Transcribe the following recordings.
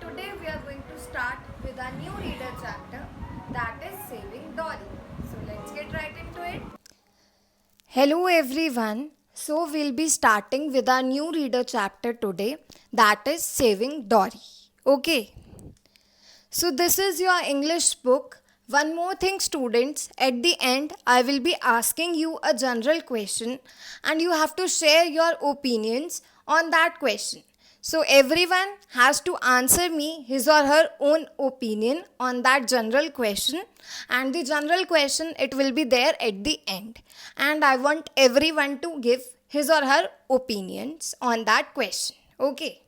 today we are going to start with a new reader chapter that is Saving Dory. So let's get right into it. Hello everyone. So we'll be starting with our new reader chapter today that is Saving Dory. Okay. So this is your English book. One more thing students, at the end I will be asking you a general question and you have to share your opinions on that question. So everyone has to answer me his or her own opinion on that general question, and the general question it will be there at the end, and I want everyone to give his or her opinions on that question. Okay.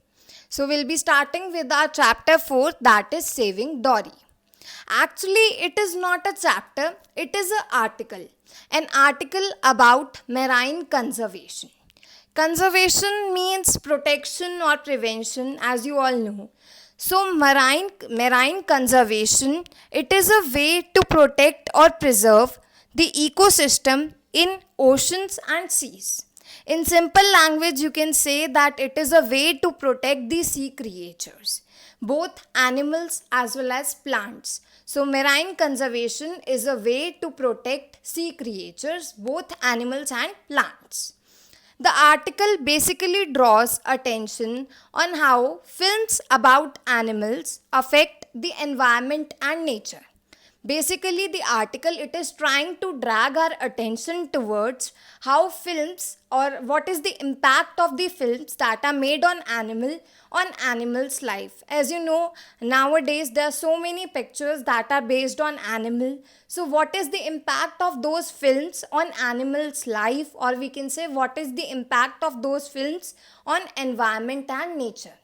So we'll be starting with our chapter 4 that is Saving Dory. Actually, it is not a chapter, it is an article about marine conservation. Conservation means protection or prevention, as you all know. So marine conservation, it is a way to protect or preserve the ecosystem in oceans and seas. In simple language, you can say that it is a way to protect the sea creatures, both animals as well as plants. So marine conservation is a way to protect sea creatures, both animals and plants. The article basically draws attention on how films about animals affect the environment and nature. Basically, the article it is trying to drag our attention towards how films or what is the impact of the films that are made on animals life. As you know, nowadays there are so many pictures that are based on animal. So what is the impact of those films on animals life, or we can say what is the impact of those films on environment and nature.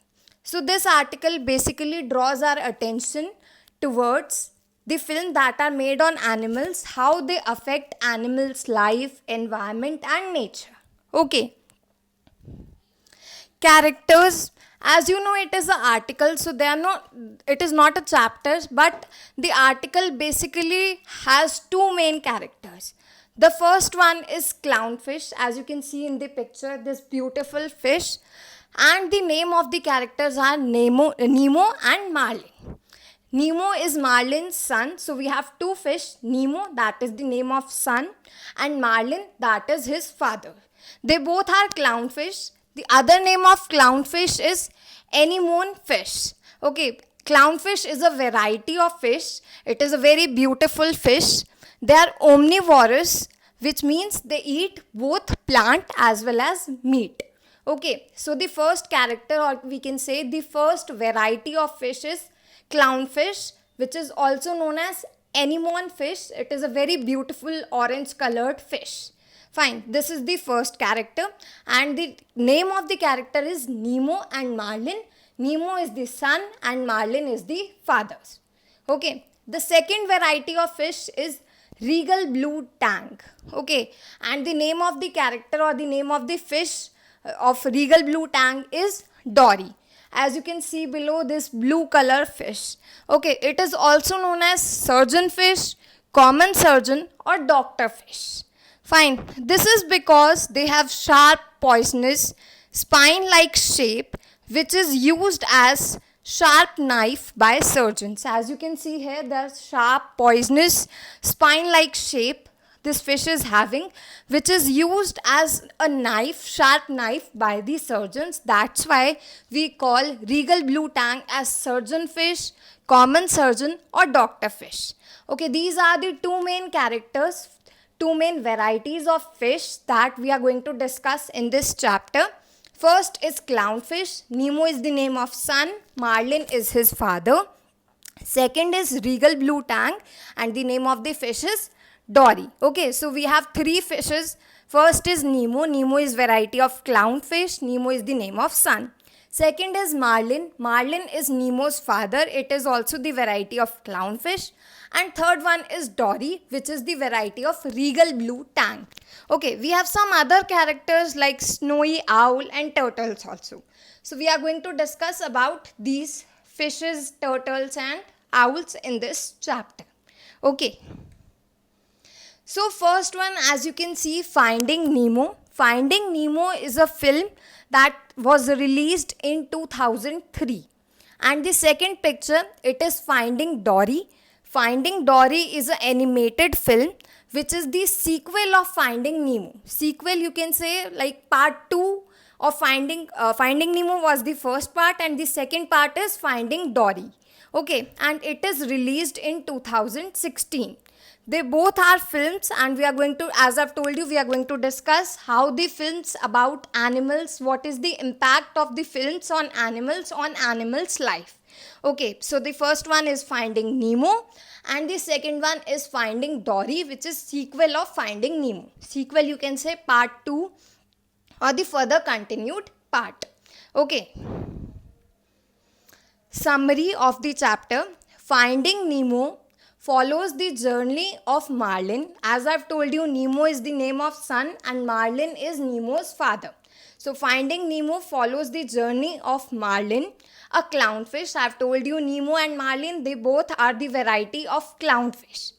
So this article basically draws our attention towards the film that are made on animals, how they affect animals life, environment and nature. Okay. Characters, as you know, it is an article, so they are not, it is not a chapter, but the article basically has two main characters. The first one is clownfish, as you can see in the picture, this beautiful fish, and the name of the characters are Nemo and Marlin. Nemo is Marlin's son. So we have two fish. Nemo, that is the name of son, and Marlin, that is his father. They both are clownfish. The other name of clownfish is anemone fish. Okay, clownfish is a variety of fish. It is a very beautiful fish. They are omnivorous, which means they eat both plant as well as meat. Okay, so the first character, or we can say the first variety of fish is clownfish, which is also known as anemone fish. It is a very beautiful orange colored fish. Fine, this is the first character, and the name of the character is Nemo and Marlin. Nemo is the son and Marlin is the father. Okay, the second variety of fish is regal blue tang. Okay, and the name of the character or the name of the fish of regal blue tang is Dory. As you can see below, this blue color fish. Okay, it is also known as surgeon fish, common surgeon or doctor fish. Fine, this is because they have sharp poisonous spine-like shape which is used as sharp knife by surgeons. As you can see here, there's sharp poisonous spine-like shape this fish is having, which is used as a knife, sharp knife by the surgeons. That's why we call regal blue tang as surgeon fish, common surgeon or doctor fish. Okay, these are the two main characters, two main varieties of fish that we are going to discuss in this chapter. First is clownfish. Nemo is the name of son, Marlin is his father. Second is regal blue tang, and the name of the fish is Dory. Okay, so we have three fishes. First is Nemo. Nemo is variety of clownfish. Nemo is the name of son. Second is Marlin. Marlin is Nemo's father. It is also the variety of clownfish. And third one is Dory, which is the variety of regal blue tang. Okay, we have some other characters like snowy owl and turtles also. So we are going to discuss about these fishes, turtles and owls in this chapter. Okay. So first one, as you can see, Finding Nemo. Finding Nemo is a film that was released in 2003. And the second picture, it is Finding Dory. Finding Dory is an animated film which is the sequel of Finding Nemo. Sequel, you can say, like part 2 of Finding Nemo was the first part, and the second part is Finding Dory. Okay, and it is released in 2016. They both are films, and we are going to, as I've told you, we are going to discuss how the films about animals, what is the impact of the films on animals' life. Okay, so the first one is Finding Nemo, and the second one is Finding Dory, which is sequel of Finding Nemo. Sequel, you can say part 2 or the further continued part. Okay. Summary of the chapter. Finding Nemo follows the journey of Marlin. As I've told you, Nemo is the name of son and Marlin is Nemo's father. So Finding Nemo follows the journey of Marlin, a clownfish. I've told you Nemo and Marlin, they both are the variety of clownfish.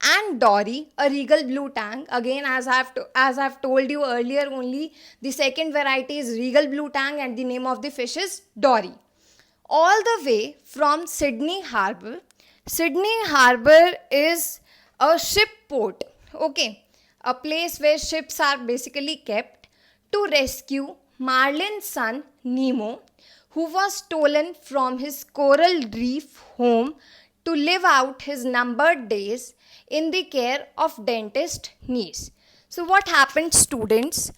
And Dory, a regal blue tang. Again, as I've told you earlier only, the second variety is regal blue tang and the name of the fish is Dory. All the way from Sydney Harbour. Sydney Harbour is a ship port, okay, a place where ships are basically kept, to rescue Marlin's son Nemo, who was stolen from his coral reef home to live out his numbered days in the care of dentist niece. So what happened, students?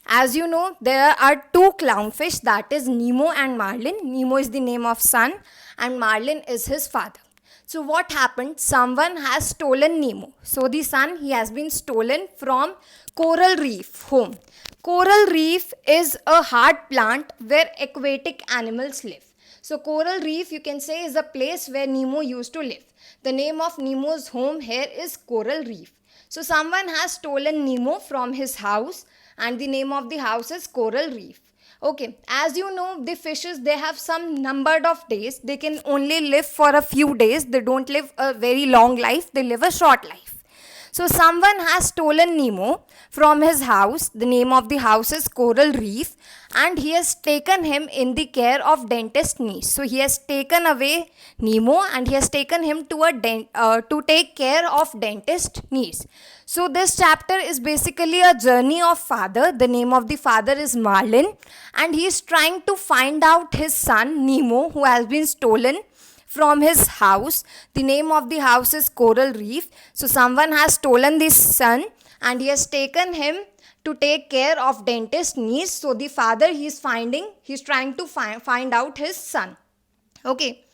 As you know, there are two clownfish, that is Nemo and Marlin. Nemo is the name of son and Marlin is his father. So what happened? Someone has stolen Nemo. So the son, he has been stolen from coral reef home. Coral reef is a hard plant where aquatic animals live. So coral reef, you can say, is a place where Nemo used to live. The name of Nemo's home here is Coral Reef. So someone has stolen Nemo from his house and the name of the house is Coral Reef. Okay, as you know, the fishes, they have some numbered of days. They can only live for a few days. They don't live a very long life. They live a short life. So someone has stolen Nemo from his house. The name of the house is Coral Reef, and he has taken him in the care of dentist niece. So he has taken away Nemo and he has taken him to take care of dentist niece. So this chapter is basically a journey of father. The name of the father is Marlin, and he is trying to find out his son Nemo, who has been stolen from his house. The name of the house is Coral Reef. So someone has stolen this son and he has taken him to take care of dentist niece. So the father, he's trying to find out his son. Okay.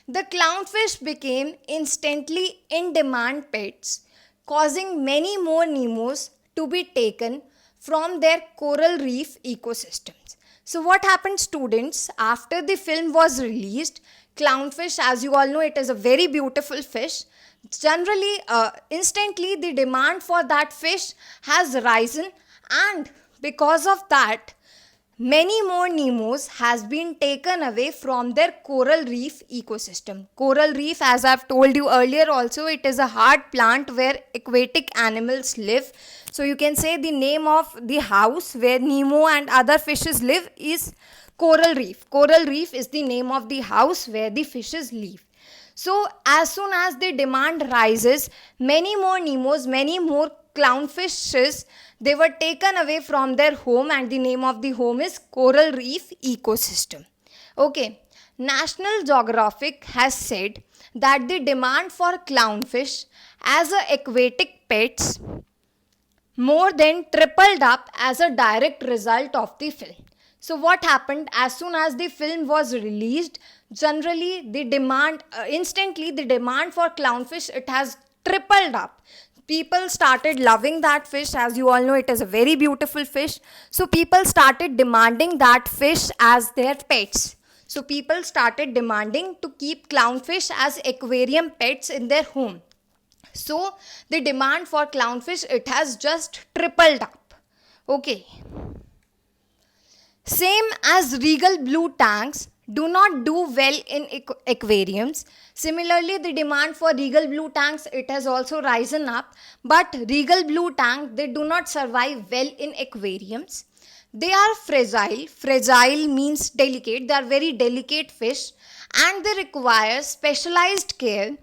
The clownfish became instantly in-demand pets, causing many more Nemos to be taken from their coral reef ecosystems. So what happened, students? After the film was released, clownfish, as you all know, it is a very beautiful fish. Generally, instantly the demand for that fish has risen, and because of that, many more Nemos has been taken away from their coral reef ecosystem. Coral reef, as I've told you earlier also, it is a hard plant where aquatic animals live. So you can say the name of the house where Nemo and other fishes live is Coral Reef. Coral Reef is the name of the house where the fishes live. So as soon as the demand rises, many more Nemos, many more clownfishes, they were taken away from their home, and the name of the home is Coral Reef Ecosystem. Okay, National Geographic has said that the demand for clownfish as aquatic pets more than tripled up as a direct result of the film. So what happened? As soon as the film was released, generally the demand, instantly the demand for clownfish, it has tripled up. People started loving that fish. As you all know, it is a very beautiful fish. So people started demanding that fish as their pets. So people started demanding to keep clownfish as aquarium pets in their home. So the demand for clownfish, it has just tripled up. Okay. Same as regal blue tanks do not do well in aquariums. Similarly, the demand for regal blue tanks, it has also risen up. But regal blue tank, they do not survive well in aquariums. They are fragile. Fragile means delicate. They are very delicate fish, and they require specialized care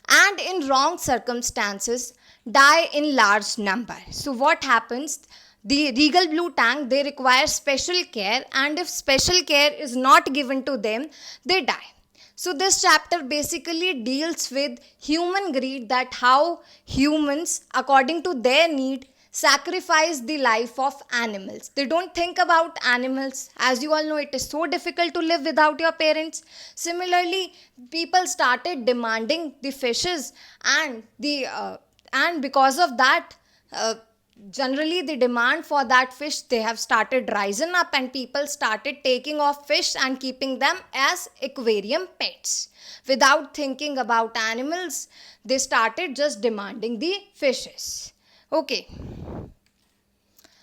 and in wrong circumstances die in large number. So what happens? The regal blue tang, they require special care, and if special care is not given to them, they die. So this chapter basically deals with human greed, that how humans, according to their need, sacrifice the life of animals. They don't think about animals. As you all know, it is so difficult to live without your parents. Similarly, people started demanding the fishes, and because of that, generally the demand for that fish, they have started rising up, and people started taking off fish and keeping them as aquarium pets without thinking about animals. They started just demanding the fishes. Okay,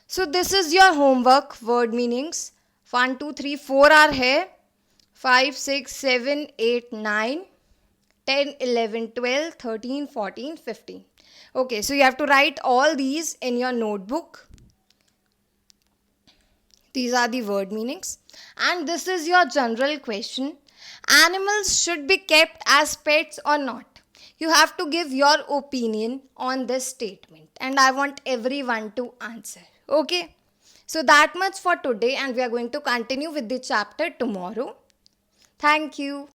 so this is your homework. Word meanings 1 2 3 4 are here, 5 6 7 8 9 10 11 12 13 14 15. Okay, so you have to write all these in your notebook. These are the word meanings. And this is your general question. Animals should be kept as pets or not? You have to give your opinion on this statement, and I want everyone to answer. Okay? So that much for today, and we are going to continue with the chapter tomorrow. Thank you.